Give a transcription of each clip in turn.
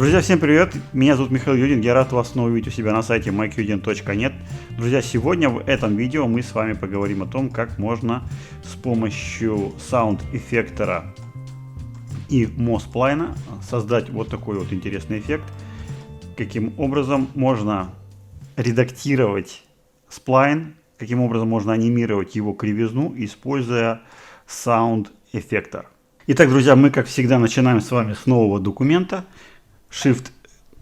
Друзья, всем привет! Меня зовут Михаил Юдин, я рад вас снова видеть у себя на сайте mykudin.net. Друзья, сегодня в этом видео мы с вами поговорим о том, как можно с помощью саунд-эффектора и Mospline создать вот такой вот интересный эффект. Каким образом можно редактировать сплайн, каким образом можно анимировать его кривизну, используя саунд-эффектор. Итак, друзья, мы, как всегда, начинаем с вами с нового документа.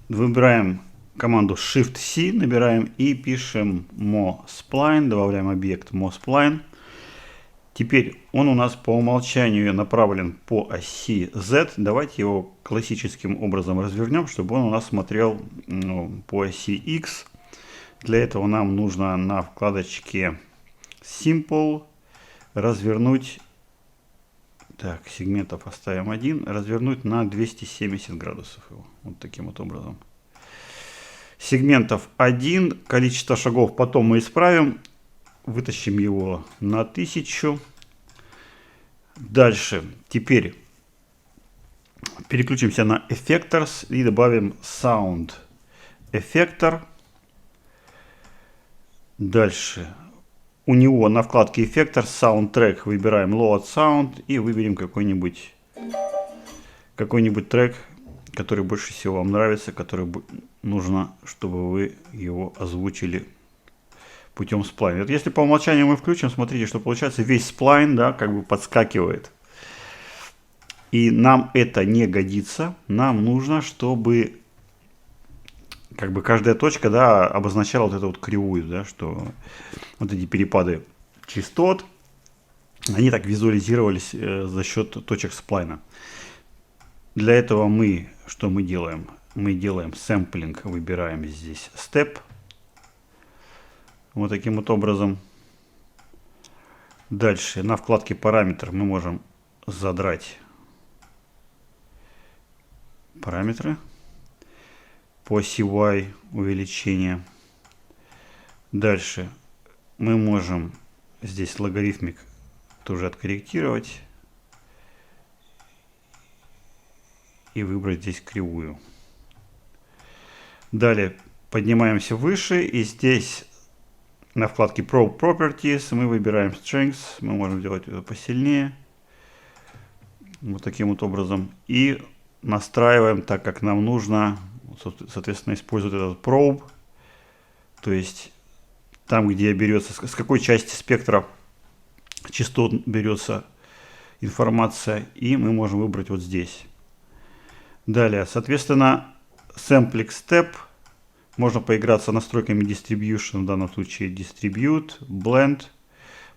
Выбираем команду Shift-C, набираем и пишем Mospline, добавляем объект Mospline. Теперь он у нас по умолчанию направлен по оси Z. Давайте его классическим образом развернем, чтобы он у нас смотрел по оси X. Для этого нам нужно на вкладочке Simple развернуть, так, сегментов оставим 1, развернуть на 270 градусов его, вот таким вот образом. Сегментов 1, количество шагов потом мы исправим, вытащим его на 1000. Дальше, теперь переключимся на Effectors и добавим Sound Effector. Дальше у него на вкладке Effectors Soundtrack выбираем Load Sound и выберем какой-нибудь трек, который больше всего вам нравится, который нужно, чтобы вы его озвучили путем сплайна. Если по умолчанию мы включим, смотрите, что получается, весь сплайн, да, как бы подскакивает. И нам это не годится. Нам нужно, чтобы как бы каждая точка, да, обозначала вот эту вот кривую, да, что вот эти перепады частот, они так визуализировались за счет точек сплайна. Для этого что мы делаем? Мы делаем сэмплинг, выбираем здесь step. Вот таким вот образом. Дальше на вкладке параметр мы можем задрать параметры по оси Y увеличение. Дальше мы можем здесь логарифмик тоже откорректировать и выбрать здесь кривую. Далее поднимаемся выше и здесь на вкладке Properties мы выбираем Strengths. Мы можем сделать это посильнее. Вот таким вот образом. И настраиваем так, как нам нужно. Соответственно, использует этот Probe. То есть там, где берется, с какой части спектра частот берется информация. И мы можем выбрать вот здесь. Далее, соответственно, Sampling Step. Можно поиграться настройками Distribution, в данном случае Distribute, Blend.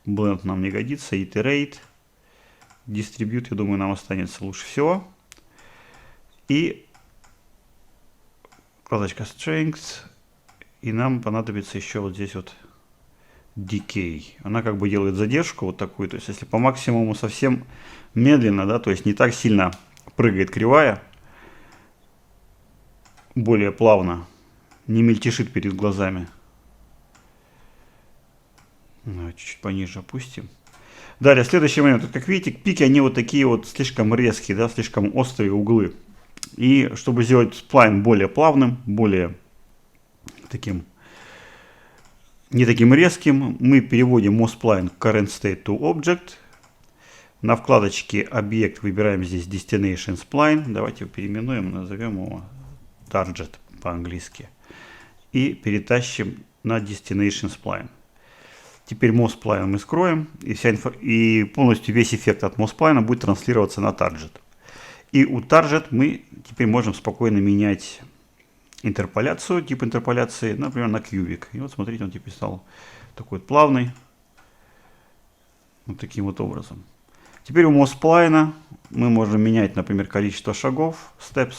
Blend нам не годится, Iterate. Distribute, я думаю, нам останется лучше всего. И вкладочка Strengths. И нам понадобится еще вот здесь вот Decay. Она как бы делает задержку вот такую. То есть, если по максимуму совсем медленно, да, то есть не так сильно прыгает кривая, более плавно, не мельтешит перед глазами. Чуть-чуть пониже опустим. Далее, следующий момент. Как видите, пики, они вот такие вот слишком резкие, да, слишком острые углы. И чтобы сделать сплайн более плавным, более таким, не таким резким, мы переводим Mospline Current State to Object. На вкладочке Объект выбираем здесь Destination Spline. Давайте его переименуем, назовем его Target по-английски. И перетащим на Destination Spline. Теперь Mospline мы скроем, и полностью весь эффект от Mospline будет транслироваться на Target. И у Target мы теперь можем спокойно менять интерполяцию, тип интерполяции, например, на кубик. И вот смотрите, он теперь стал такой вот плавный. Вот таким вот образом. Теперь у Mospline мы можем менять, например, количество шагов, steps.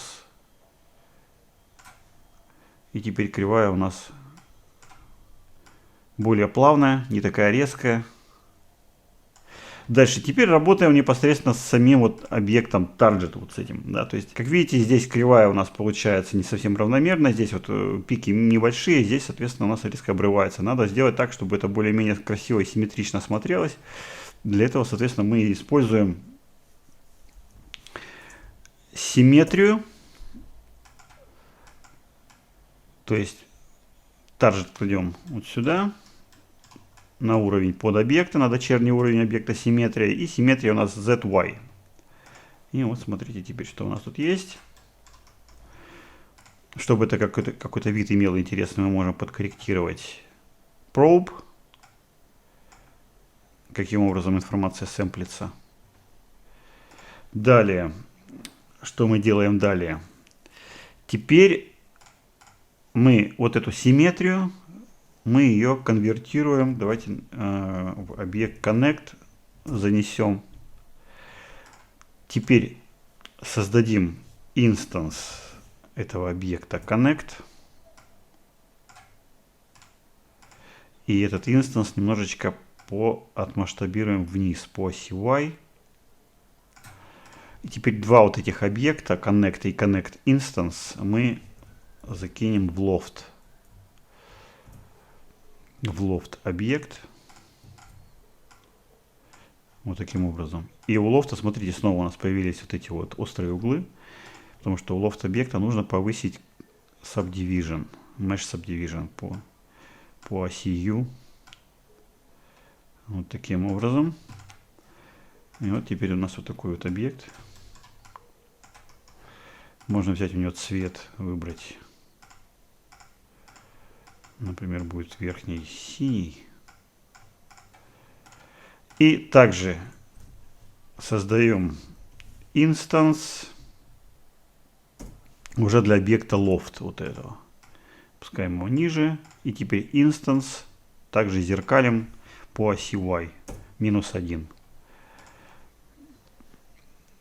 И теперь кривая у нас более плавная, не такая резкая. Дальше теперь работаем непосредственно с самим вот объектом Target, вот с этим, да, то есть, как видите, здесь кривая у нас получается не совсем равномерно, здесь вот пики небольшие, здесь, соответственно, у нас резко обрывается. Надо сделать так, чтобы это более-менее красиво и симметрично смотрелось. Для этого, соответственно, мы используем симметрию То есть таргет кладем вот сюда, на уровень под объекта, на дочерний уровень объекта симметрия. И симметрия у нас ZY. И вот смотрите теперь, что у нас тут есть. Чтобы это какой-то вид имел интересный, мы можем подкорректировать probe. Каким образом информация сэмплится. Далее. Что мы делаем далее? Теперь мы вот эту симметрию, мы ее конвертируем. Давайте в объект connect занесем. Теперь создадим инстанс этого объекта connect. И этот инстанс немножечко отмасштабируем вниз по оси Y. И теперь два вот этих объекта, connect и connect instance, мы закинем в loft. В loft объект. Вот таким образом. И у лофта, смотрите, снова у нас появились вот эти вот острые углы. Потому что у лофт объекта нужно повысить subdivision, mesh subdivision по оси U. Вот таким образом. И вот теперь у нас вот такой вот объект. Можно взять у него цвет, выбрать. Например, будет верхний синий. И также создаем инстанс уже для объекта loft вот этого. Пускаем его ниже. И теперь инстанс также зеркалим по оси Y. -1.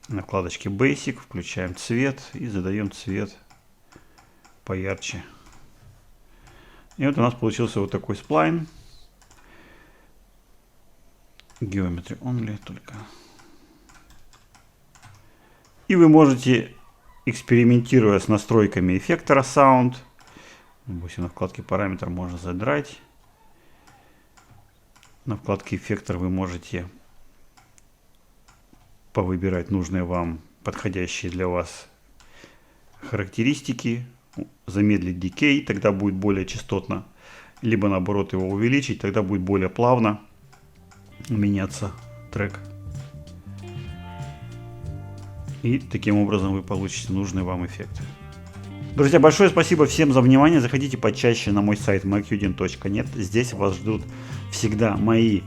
На вкладочке Basic включаем цвет и задаем цвет поярче. И вот у нас получился вот такой сплайн. Geometry only только. И вы можете, экспериментируя с настройками эффектора Sound, допустим, на вкладке параметр можно задрать. На вкладке эффектор вы можете повыбирать нужные вам, подходящие для вас характеристики, замедлить decay, тогда будет более частотно, либо наоборот его увеличить, тогда будет более плавно меняться трек. И таким образом вы получите нужный вам эффект. Друзья, большое спасибо всем за внимание. Заходите почаще на мой сайт macudin.net. Здесь вас ждут всегда мои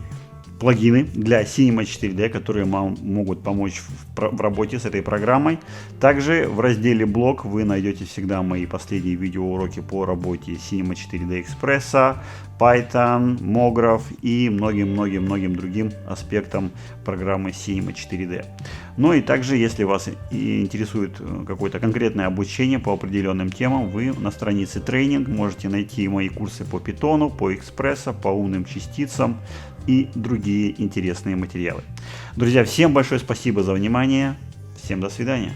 плагины для Cinema 4D, которые вам могут помочь в работе с этой программой. Также в разделе блог вы найдете всегда мои последние видеоуроки по работе Cinema 4D Express, Python, Mograph и многим другим аспектам программы Cinema 4D. Ну и также, если вас интересует какое-то конкретное обучение по определенным темам, вы на странице тренинг можете найти мои курсы по Python, по Express, по умным частицам и другие интересные материалы. Друзья, всем большое спасибо за внимание. Всем до свидания.